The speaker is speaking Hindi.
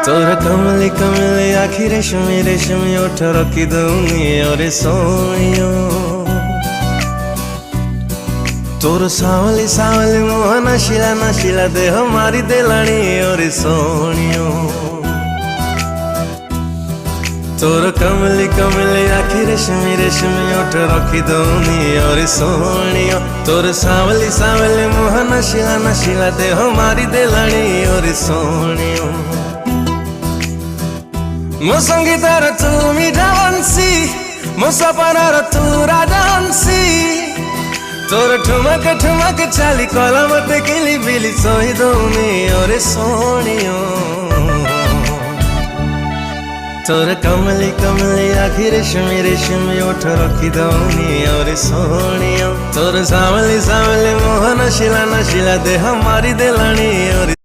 तोर कमली कमली आखी रेशमी रेशमी ओठ रखी दूंगी और सोनियो। तोर सावली सावली मुँह नशीला नशीला देह मारी देलानी और सोनियो। तोर कमली कमली आखी रेशमी रेशमी ओठ रखी दूंगी और सोनियो। तोर सावली सावली मुँह नशीला नशीला देह मारी देलानी और सोनियो। मो संगीतार तू मीठा बंसी, मो सपनार तू राजहंसी। तोर ठुमक ठुमक चाली कलम ते किली बिली सोई दूनी और सोनियो। तोर कमली कमली आखी रेशमी रेशमी ओठ रखी दूनी और सोनियो। तोर सावली सावली मुँह नशीला नशीला देह मारी देलानी और